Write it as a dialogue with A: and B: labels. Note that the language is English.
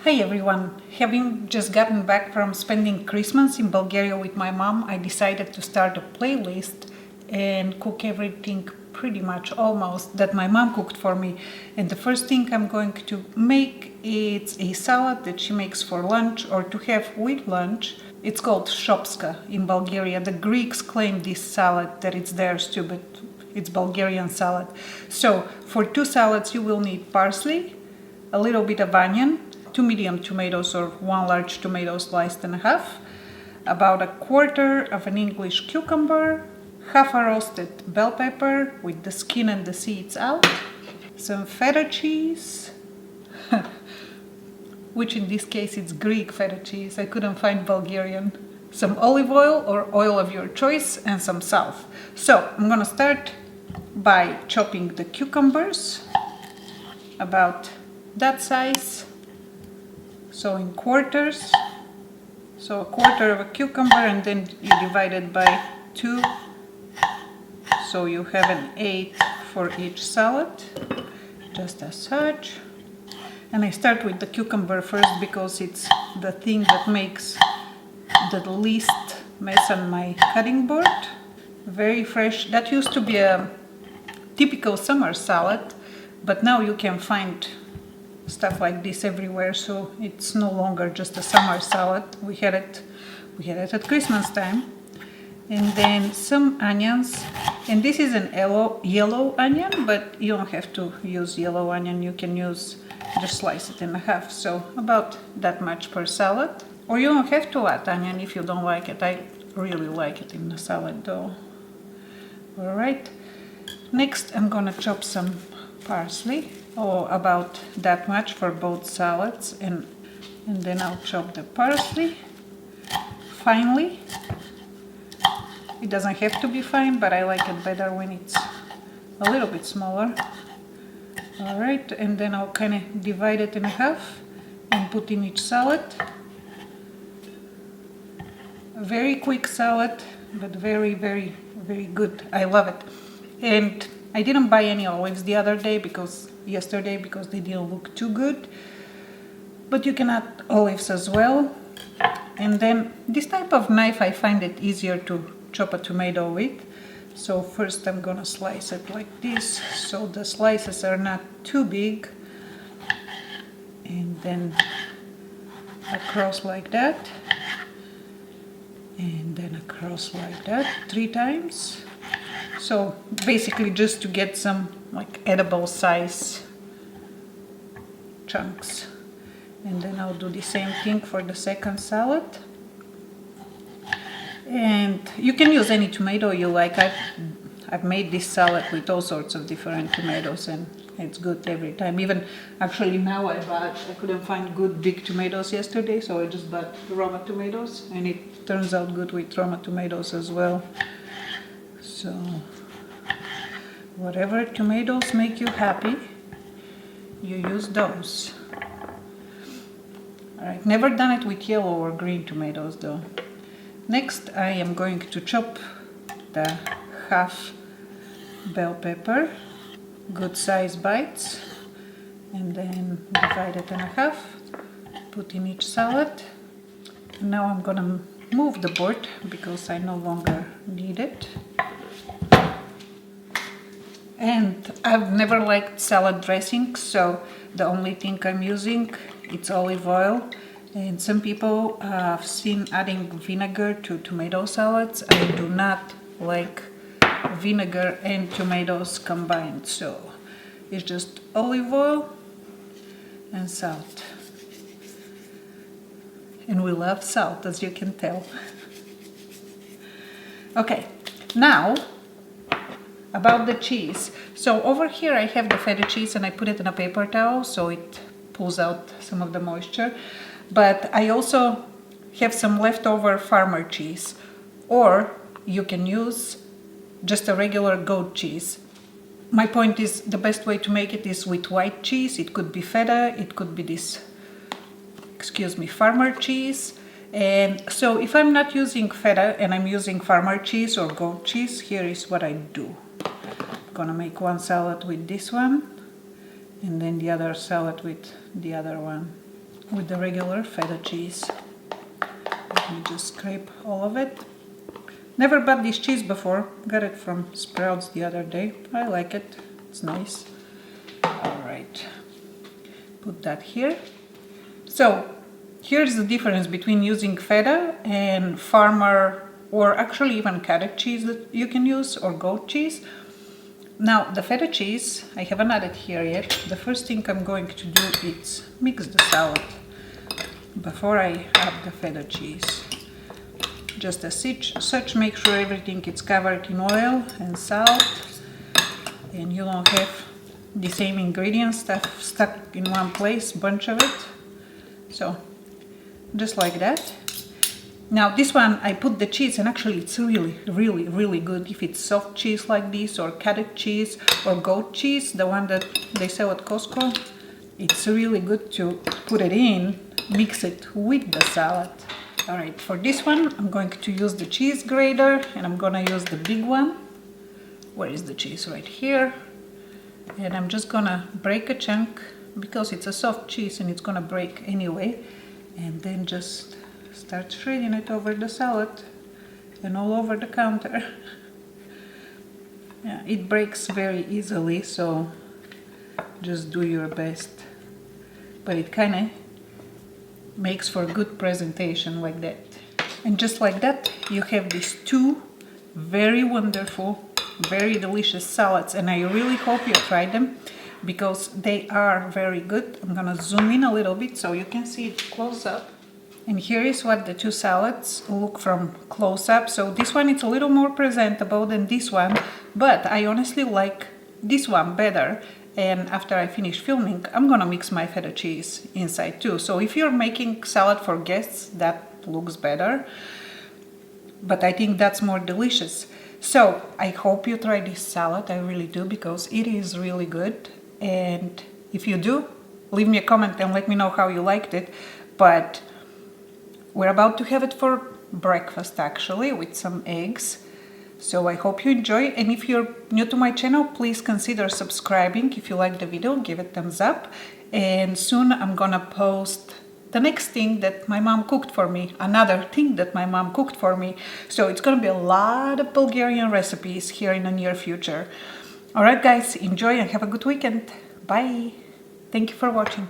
A: Hi everyone! Having just gotten back from spending Christmas in Bulgaria with my mom, I decided to start a playlist and cook everything pretty much almost that my mom cooked for me. And the first thing I'm going to make is a salad that she makes for lunch or to have with lunch. It's called Shopska in Bulgaria. The Greeks claim this salad that it's theirs too, but it's Bulgarian salad. So for two salads you will need parsley, a little bit of onion, 2 medium tomatoes or 1 large tomato sliced in half, about a quarter of an English cucumber, half a roasted bell pepper with the skin and the seeds out, some feta cheese, which in this case it's Greek feta cheese, I couldn't find Bulgarian, some olive oil or oil of your choice, and some salt. So I'm gonna start by chopping the cucumbers about that size. So in quarters, so a quarter of a cucumber, and then you divide it by 2, so you have an 8 for each salad, just as such. And I start with the cucumber first because it's the thing that makes the least mess on my cutting board. Very fresh. That used to be a typical summer salad, but now you can find stuff like this everywhere, so it's no longer just a summer salad. We had it at Christmas time. And then some onions, and this is an yellow onion, but you don't have to use yellow onion. You can just slice it in half, so about that much per salad. Or you don't have to add onion if you don't like it. I really like it in the salad though. Alright, next I'm gonna chop some parsley. About that much for both salads, and then I'll chop the parsley finely. It doesn't have to be fine, but I like it better when it's a little bit smaller. Alright, and then I'll kind of divide it in half and put in each salad. A very quick salad, but very, very, very good. I love it. And I didn't buy any olives the other day yesterday because they didn't look too good, but you can add olives as well. And then this type of knife, I find it easier to chop a tomato with. So first I'm gonna slice it like this, so the slices are not too big, and then across like that, and then across like that 3 times. So basically just to get some like edible size chunks. And then I'll do the same thing for the second salad. And you can use any tomato you like. I've made this salad with all sorts of different tomatoes, and it's good every time. Even actually now I couldn't find good big tomatoes yesterday, so I just bought Roma tomatoes, and it turns out good with Roma tomatoes as well. So whatever tomatoes make you happy, you use those. Alright, never done it with yellow or green tomatoes though. Next I am going to chop the half bell pepper, good size bites, and then divide it in half, put in each salad. And now I'm gonna move the board because I no longer need it. And I've never liked salad dressing, so the only thing I'm using it's olive oil. And some people I've seen adding vinegar to tomato salads. I do not like vinegar and tomatoes combined, so it's just olive oil and salt. And we love salt, as you can tell. Okay, now about the cheese. So over here I have the feta cheese, and I put it in a paper towel so it pulls out some of the moisture. But I also have some leftover farmer cheese, or you can use just a regular goat cheese. My point is the best way to make it is with white cheese. It could be feta, it could be this, farmer cheese. And so if I'm not using feta and I'm using farmer cheese or goat cheese, here is what I do. I'm gonna make one salad with this one, and then the other salad with the other one. with the regular feta cheese. Let me just scrape all of it. Never bought this cheese before. Got it from Sprouts the other day. I like it. It's nice. Alright. Put that here. So, here's the difference between using feta and farmer or actually even cottage cheese that you can use, or goat cheese. Now, the feta cheese, I haven't added here yet. The first thing I'm going to do is mix the salad before I add the feta cheese. Just as such, make sure everything is covered in oil and salt, and you don't have the same ingredients stuck in one place, bunch of it. So, just like that. Now this one, I put the cheese, and actually it's really good if it's soft cheese like this, or cottage cheese, or goat cheese, the one that they sell at Costco. It's really good to put it in, mix it with the salad. Alright, for this one I'm going to use the cheese grater, and I'm gonna use the big one. Where is the cheese? Right here. And I'm just gonna break a chunk, because it's a soft cheese and it's gonna break anyway, and then just start shredding it over the salad and all over the counter. Yeah, it breaks very easily, so just do your best. But it kind of makes for good presentation like that. And just like that, you have these two very wonderful, very delicious salads, and I really hope you try them because they are very good. I'm gonna zoom in a little bit so you can see it close up. And here is what the two salads look from close up. So this one is a little more presentable than this one, but I honestly like this one better. And after I finish filming, I'm gonna mix my feta cheese inside too. So if you're making salad for guests, that looks better, but I think that's more delicious. So I hope you try this salad, I really do, because it is really good. And if you do, leave me a comment and let me know how you liked it. But we're about to have it for breakfast actually, with some eggs. So I hope you enjoy, and if you're new to my channel, please consider subscribing. If you like the video, give it a thumbs up. And soon I'm gonna post the next thing that my mom cooked for me, another thing that my mom cooked for me. So it's gonna be a lot of Bulgarian recipes here in the near future. Alright guys, enjoy and have a good weekend. Bye. Thank you for watching.